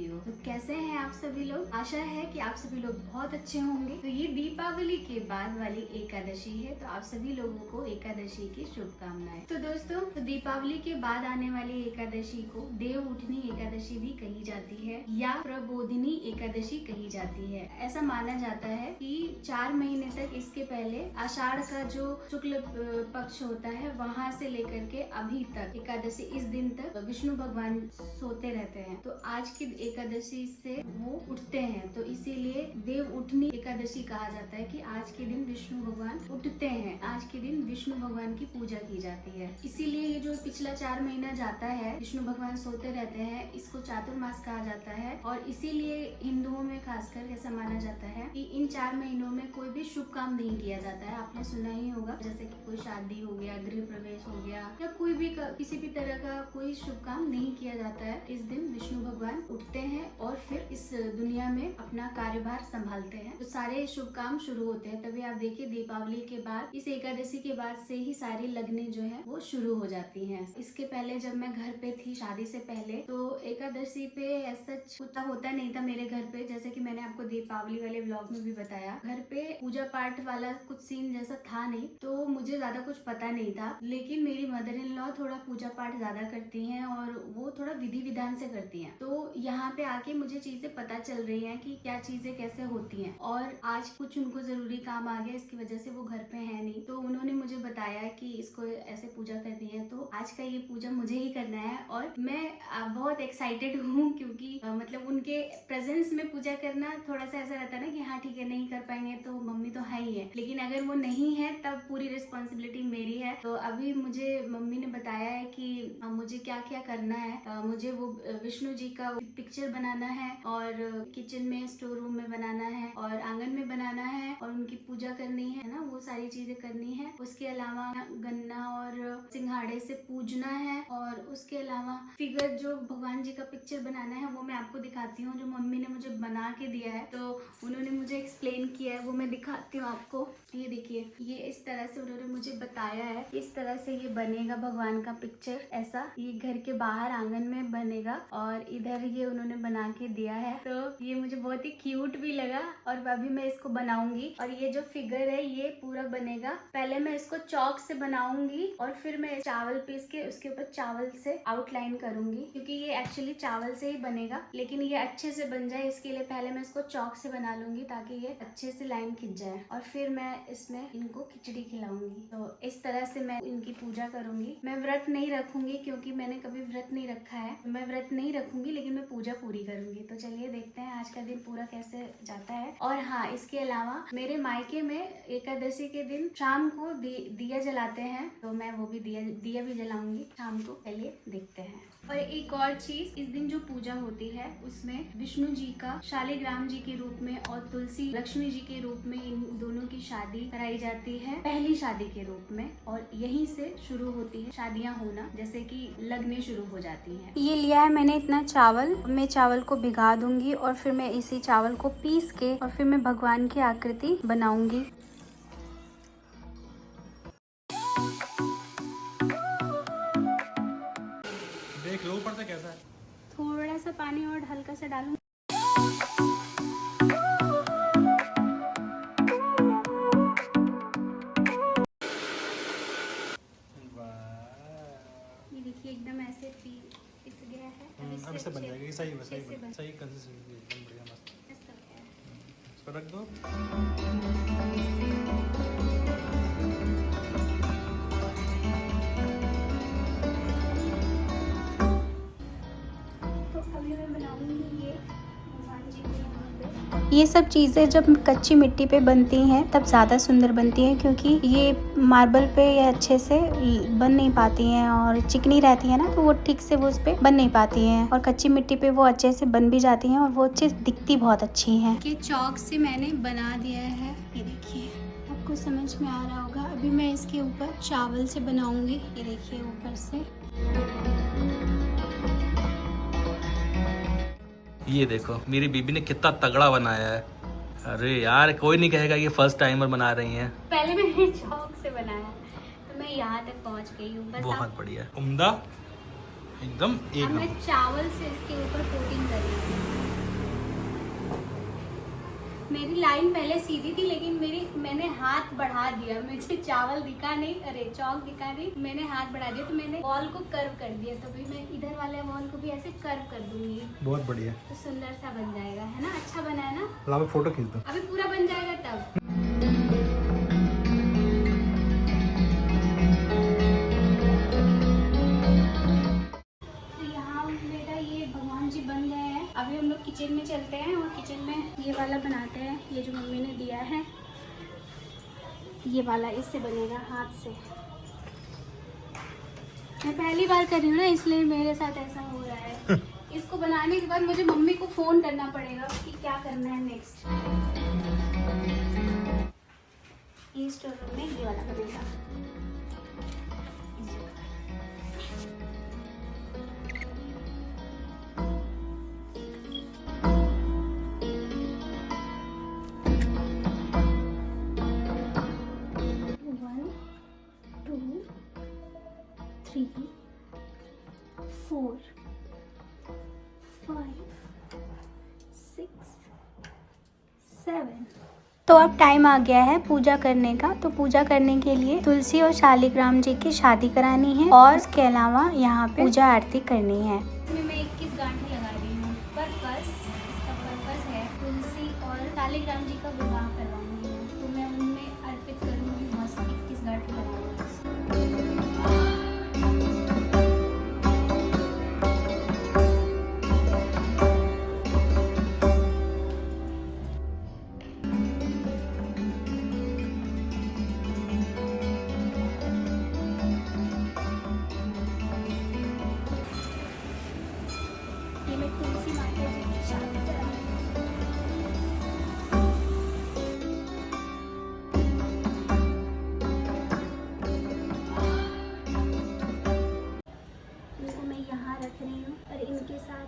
Video. तो कैसे हैं आप सभी लोग? आशा है कि आप सभी लोग बहुत अच्छे होंगे। तो ये दीपावली के बाद वाली एकादशी है, तो आप सभी लोगों को एकादशी की शुभकामनाएं। तो दोस्तों, तो दीपावली के बाद आने वाली एकादशी को देव उठनी एकादशी भी कही जाती है या प्रबोधिनी एकादशी कही जाती है। ऐसा माना जाता है कि 4 महीने तक इसके पहले आषाढ़ का जो शुक्ल पक्ष होता है वहाँ से लेकर के अभी तक एकादशी इस दिन तक विष्णु भगवान सोते रहते हैं। तो आज की एकादशी से वो उठते हैं, तो इसीलिए देव उठनी एकादशी कहा जाता है कि आज के दिन विष्णु भगवान उठते हैं। आज के दिन विष्णु भगवान की पूजा की जाती है। इसीलिए ये जो पिछला 4 महीना जाता है विष्णु भगवान सोते रहते हैं, इसको चातुर्मास कहा जाता है। और इसीलिए हिंदुओं में खासकर ऐसा माना जाता है कि इन 4 महीनों में कोई भी शुभ काम नहीं किया जाता है। आपने सुना ही होगा, जैसे कि कोई शादी हो गया, गृह प्रवेश हो गया, या कोई भी किसी भी तरह का कोई शुभ काम नहीं किया जाता है। इस दिन विष्णु भगवान उठते हैं और फिर इस दुनिया में अपना कार्यभार संभालते हैं, तो सारे शुभ काम शुरू होते हैं। तभी आप देखिए दीपावली के बाद, इस एकादशी के बाद से ही सारी लगने जो है वो शुरू हो जाती हैं। इसके पहले जब मैं घर पे थी शादी से पहले, तो एकादशी पे ऐसा कुछ होता नहीं था मेरे घर पे। जैसे कि मैंने आपको दीपावली वाले व्लॉग में भी बताया, घर पे पूजा पाठ वाला कुछ सीन जैसा था नहीं, तो मुझे ज्यादा कुछ पता नहीं था। लेकिन मेरी मदर इन लॉ थोड़ा पूजा पाठ ज्यादा करती हैं और वो थोड़ा विधि विधान से करती हैं। तो यहाँ पे आके मुझे चीजें पता चल रही हैं कि क्या चीजें कैसे होती हैं। और आज कुछ उनको जरूरी काम आ गया, इसकी वजह से वो घर पे है नहीं, तो उन्होंने मुझे बताया कि इसको ऐसे पूजा करनी है। तो आज का ये पूजा मुझे ही करना है और मैं बहुत एक्साइटेड हूँ, क्योंकि मतलब उनके प्रेजेंस में पूजा करना थोड़ा सा ऐसा रहता है ना कि हाँ ठीक है, नहीं कर पाएंगे तो मम्मी तो है ही है, लेकिन अगर वो नहीं है तब पूरी रिस्पॉन्सिबिलिटी मेरी है। तो अभी मुझे मम्मी ने बताया है कि मुझे क्या क्या करना है। मुझे वो विष्णु जी का पिक्चर बनाना है और किचन में, स्टोर रूम में बनाना है और आंगन में बनाना है और उनकी पूजा करनी है ना, वो सारी चीजें करनी है। उसके अलावा गन्ना और सिंघाड़े से पूजना है और उसके अलावा फिगर जो भगवान जी का पिक्चर बनाना है वो मैं आपको दिखाती हूँ, जो मम्मी ने मुझे बना के दिया है। तो उन्होंने मुझे एक्सप्लेन किया है, वो मैं दिखाती हूँ आपको। ये देखिए, ये इस तरह से उन्होंने मुझे बताया है, इस तरह से ये बनेगा भगवान का पिक्चर। ऐसा ये घर के बाहर आंगन में बनेगा और इधर ये उन्होंने बना के दिया है। तो ये मुझे बहुत ही क्यूट भी लगा और अभी मैं इसको बनाऊंगी। और ये जो फिगर है ये पूरा बनेगा, पहले मैं इसको चौक से बनाऊंगी और फिर मैं चावल पीस के उसके ऊपर चावल से आउटलाइन करूंगी, क्योंकि ये एक्चुअली चावल से ही बनेगा। लेकिन ये अच्छे से बन जाए इसके लिए पहले मैं इसको चौक से बना लूंगी, ताकि ये अच्छे से लाइन खिंच जाए और फिर मैं इसमें इनको खिचड़ी खिलाऊंगी। तो इस तरह से मैं इनकी पूजा करूंगी। मैं व्रत नहीं रखूंगी क्योंकि मैंने कभी व्रत नहीं रखा है, मैं व्रत नहीं रखूंगी, लेकिन मैं पूजा पूरी करूंगी। तो चलिए देखते हैं आज का दिन पूरा कैसे जाता है। और हाँ, इसके अलावा मेरे मायके में एकादशी के दिन शाम को दिया जलाते हैं, तो मैं वो भी दिया भी जलाऊंगी शाम को। चलिए देखते हैं। और एक और चीज, इस दिन जो पूजा होती है उसमें विष्णु जी का शालिग्राम जी के रूप में और तुलसी लक्ष्मी जी के रूप में इन दोनों की शादी कराई जाती है, पहली शादी के रूप में। और यहीं से शुरू होती है शादियां होना, जैसे कि लगने शुरू हो जाती हैं। ये लिया है मैंने इतना चावल, मैं चावल को भिगा दूंगी और फिर मैं इसी चावल को पीस के और फिर मैं भगवान की आकृति बनाऊंगी। देख लो ऊपर से कैसा है। थोड़ा सा पानी और हल्का सा डालूंगी। ये देखिए एकदम ऐसे पिस गया है। अब इससे बन जाएगा, सही कंसिस्टेंसी, एकदम बढ़िया मस्त। इसको रख दो। ये सब चीज़ें जब कच्ची मिट्टी पे बनती हैं तब ज़्यादा सुंदर बनती हैं, क्योंकि ये मार्बल पे ये अच्छे से बन नहीं पाती हैं और चिकनी रहती है ना, तो वो ठीक से वो उस पे बन नहीं पाती हैं। और कच्ची मिट्टी पे वो अच्छे से बन भी जाती हैं और वो अच्छे दिखती बहुत अच्छी हैं। ये चौक से मैंने बना दिया है, ये देखिए, आपको समझ में आ रहा होगा। अभी मैं इसके ऊपर चावल से बनाऊंगी, ये देखिए ऊपर से। ये देखो मेरी बीबी ने कितना तगड़ा बनाया है। अरे यार, कोई नहीं कहेगा ये फर्स्ट टाइमर बना रही हैं। पहले मैंने चौक से बनाया, तो मैं यहाँ तक पहुँच गई हूँ। बस बहुत बढ़िया, उम्दा, एकदम एक अब मैं नंबर। चावल से इसके ऊपर कोटिंग करूँगी। मेरी लाइन पहले सीधी थी, लेकिन मैंने हाथ बढ़ा दिया, मुझे चावल दिखा नहीं, अरे चौक दिखा नहीं, मैंने हाथ बढ़ा दिया, तो मैंने वॉल को कर्व कर दिया। तो भी मैं इधर वाले वॉल को भी ऐसे कर्व कर दूंगी। बहुत बढ़िया, तो सुंदर सा बन जाएगा, है ना? अच्छा बना है ना? ला मैं फोटो खींच दूं। अभी पूरा बन जाएगा तब। अभी हम लोग किचन में चलते हैं और किचन में ये वाला बनाते हैं। ये जो मम्मी ने दिया है ये वाला, इससे बनेगा हाथ से। मैं पहली बार कर रही हूँ ना, इसलिए मेरे साथ ऐसा हो रहा है। इसको बनाने के बाद मुझे मम्मी को फोन करना पड़ेगा कि क्या करना है नेक्स्ट। ये स्टोर रूम में ये वाला बनेगा। तो अब टाइम आ गया है पूजा करने का। तो पूजा करने के लिए तुलसी और शालिग्राम जी की शादी करानी है और इसके अलावा यहाँ पे पूजा आरती करनी है। इसमें मैं 21 गांठें लगा रही हूँ। इसका पर्पस है तुलसी और शालिग्राम जी का विवाह करवाऊंगी, तो मैं उनमें अर्पित करूँगी मस्त 21 गांठें लगाऊंगी।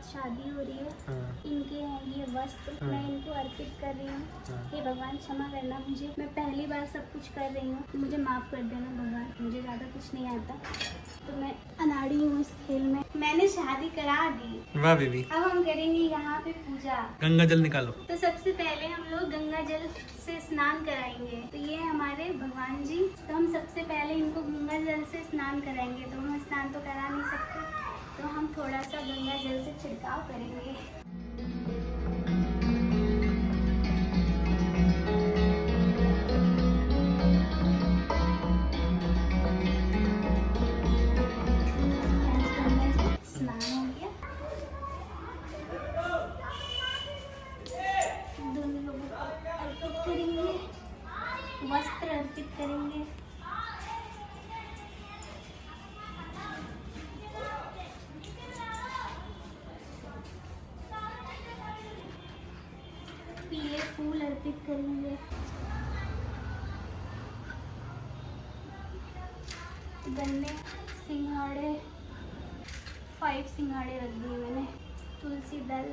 शादी हो रही है, इनके हैं ये वस्त्र, मैं इनको अर्पित कर रही हूँ। हे भगवान क्षमा करना मुझे, मैं पहली बार सब कुछ कर रही हूँ, मुझे माफ कर देना भगवान, मुझे ज़्यादा कुछ नहीं आता, तो मैं अनाड़ी हूँ इस खेल में। मैंने शादी करा दी। वाह बेबी। अब हम करेंगे यहाँ पे पूजा। गंगा जल निकालो। तो सबसे पहले हम लोग गंगा जल से स्नान कराएंगे। तो ये हमारे भगवान जी, तो हम सबसे पहले इनको गंगा जल से स्नान कराएंगे। तो हम स्नान तो करा नहीं सकते, तो हम थोड़ा सा गंगा जल से छिड़काव करेंगे। स्नान हो गया, दोनों लोगों को अर्पित करेंगे, वस्त्र अर्पित करेंगे। पीले फूल अर्पित करेंगे। गन्ने सिंघाड़े 5 सिंघाड़े रख दिए मैंने। तुलसी दल,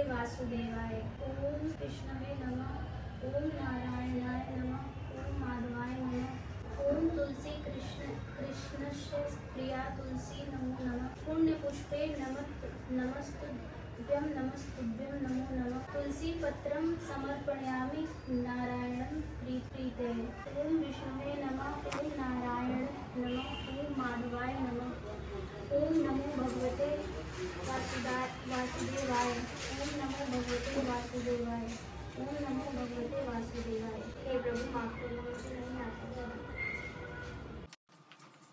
वासुदेवाय, ओम विष्णवे नमः, ओम नारायणाय नमः, ओम माधवाय नमः, ओम तुलसी कृष्णस्य प्रिया तुलसी नमो नमः, पुण्य पुष्पे नमस्तुभ्यं नमो नमः, तुलसी पत्रं समर्पयामि नारायणं प्रीते। ओम विष्णवे नमः, ओम नारायण नमः, ओम माधवाय नमः, ओम नमो भगवते वासुदेवाय, ओम नमो भगवते वासुदेवाय, ओम नमो भगवते वासुदेवाय। हे प्रभु माफ करना, मुझे नहीं आता।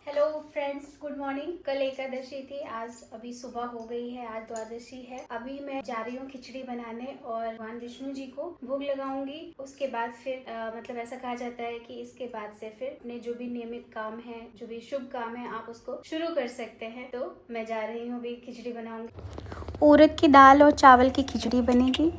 Hello friends, good morning. कल एकादशी थी, आज अभी सुबह हो गई है, आज द्वादशी है। अभी मैं जा रही हूँ खिचड़ी बनाने और भगवान विष्णु जी को भोग लगाऊंगी। उसके बाद फिर मतलब ऐसा कहा जाता है कि इसके बाद से फिर अपने जो भी नियमित काम है, जो भी शुभ काम है, आप उसको शुरू कर सकते हैं। तो मैं जा रही हूँ, अभी खिचड़ी बनाऊंगी। उड़द की दाल और चावल की खिचड़ी बनेगी।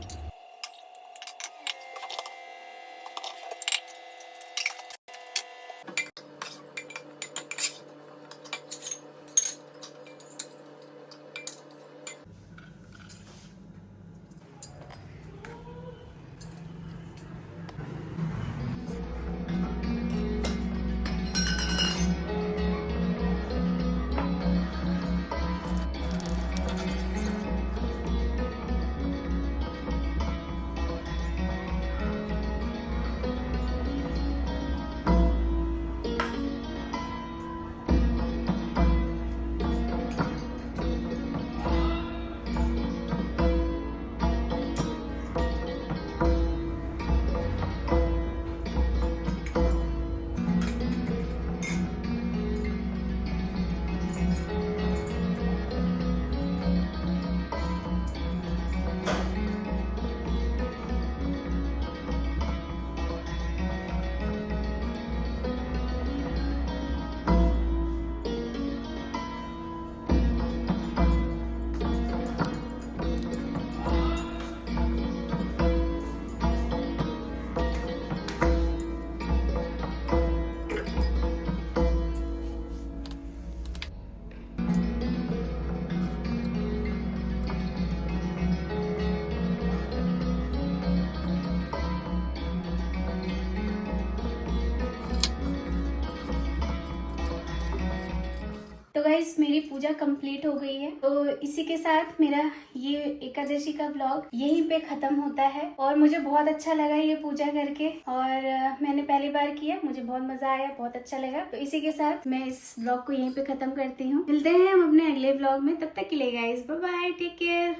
तो गाइस, मेरी पूजा कंप्लीट हो गई है। तो इसी के साथ मेरा ये एकादशी का व्लॉग यहीं पे खत्म होता है। और मुझे बहुत अच्छा लगा ये पूजा करके, और मैंने पहली बार किया, मुझे बहुत मजा आया, बहुत अच्छा लगा। तो इसी के साथ मैं इस व्लॉग को यहीं पे खत्म करती हूँ। मिलते हैं हम अपने अगले व्लॉग में, तब तक के लिए guys bye bye, take care.